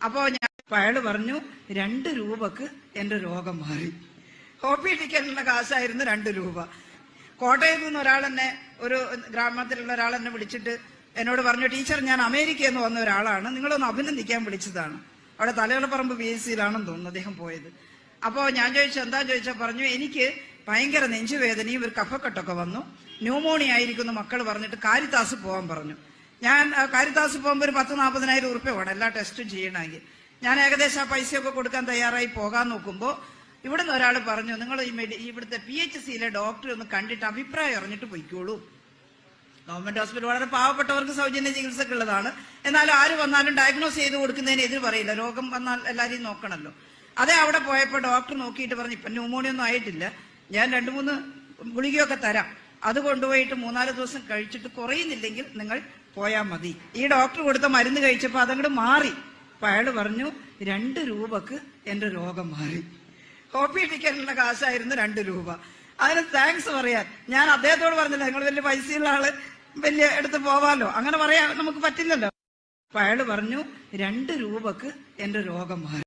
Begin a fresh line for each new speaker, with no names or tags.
അപ്പോൾ അയാൾ പറഞ്ഞു 2 രൂപക്ക് എന്റെ രോഗം മാറി. ഹോപ്പി ടിക്കറ്റിനുള്ള കാശായിരുന്നു 2 രൂപ. കോട്ടയത്ത് നിന്ന് ഒരാൾ എന്നെ, ഒരു ഗ്രാമത്തിലുള്ള ഒരാൾ എന്നെ വിളിച്ചിട്ട് എന്നോട് പറഞ്ഞു, ടീച്ചർ ഞാൻ അമേരിക്കയിൽ നിന്ന് വന്ന ഒരാളാണ്, നിങ്ങളൊന്ന് അഭിനന്ദിക്കാൻ വിളിച്ചതാണ്. അവിടെ തലയോലപ്പറമ്പ് BSc-യിലാണെന്ന് തോന്നുന്നു അദ്ദേഹം പോയത്. അപ്പോൾ ഞാൻ ചോദിച്ചു എന്താന്ന് ചോദിച്ചാൽ പറഞ്ഞു, എനിക്ക് ഭയങ്കര നെഞ്ചുവേദനയും ഒരു കഫക്കെട്ടൊക്കെ വന്നു, ന്യൂമോണിയ ആയിരിക്കുന്നു മക്കൾ പറഞ്ഞിട്ട് കാരിത്താസ് പോകാൻ പറഞ്ഞു. ഞാൻ കാരിത്താസ് പോകുമ്പോൾ ഒരു 10-40,000 ഉറുപ്പ്യ വേണം എല്ലാ ടെസ്റ്റും ചെയ്യണമെങ്കിൽ. ഞാൻ ഏകദേശം ആ പൈസയൊക്കെ കൊടുക്കാൻ തയ്യാറായി പോകാൻ നോക്കുമ്പോൾ ഇവിടുന്ന് ഒരാൾ പറഞ്ഞു, നിങ്ങൾ ഇവിടുത്തെ PHC-യിലെ ഡോക്ടറെ ഒന്ന് കണ്ടിട്ട് അഭിപ്രായം അറിഞ്ഞിട്ട് പൊയ്ക്കോളൂ. ഗവൺമെന്റ് ഹോസ്പിറ്റൽ വളരെ പാവപ്പെട്ടവർക്ക് സൗജന്യ ചികിത്സക്ക് ഉള്ളതാണ്. എന്നാലും ആര് വന്നാലും ഡയഗ്നോസ് ചെയ്ത് കൊടുക്കുന്നതിന് എതിര് പറയില്ല. രോഗം വന്നാൽ എല്ലാവരെയും നോക്കണമല്ലോ. അതേ അവിടെ പോയപ്പോൾ ഡോക്ടർ നോക്കിയിട്ട് പറഞ്ഞു, ഇപ്പം ന്യൂമോണിയ ഒന്നും ആയിട്ടില്ല, ഞാൻ 2-3 ഗുളികയൊക്കെ തരാം, അത് കൊണ്ടുപോയിട്ട് 3-4 ദിവസം കഴിച്ചിട്ട് കുറയുന്നില്ലെങ്കിൽ നിങ്ങൾ പോയാൽ മതി. ഈ ഡോക്ടർ കൊടുത്ത മരുന്ന് കഴിച്ചപ്പോൾ അതങ്ങോട്ട് മാറി. അപ്പൊ അയാൾ പറഞ്ഞു 2 രൂപക്ക് എന്റെ രോഗം മാറി. ഹോപ്പി ടിക്കറ്റിനുള്ള കാശായിരുന്നു 2 രൂപ. അതിന് താങ്ക്സ് പറയാൻ ഞാൻ അദ്ദേഹത്തോട് പറഞ്ഞില്ല, നിങ്ങൾ വലിയ പൈസയുള്ള ആള്, വലിയ എടുത്ത് പോവാലോ, അങ്ങനെ പറയാൻ നമുക്ക് പറ്റില്ലല്ലോ. അപ്പൊ അയാൾ പറഞ്ഞു 2 രൂപക്ക് എന്റെ രോഗം മാറി.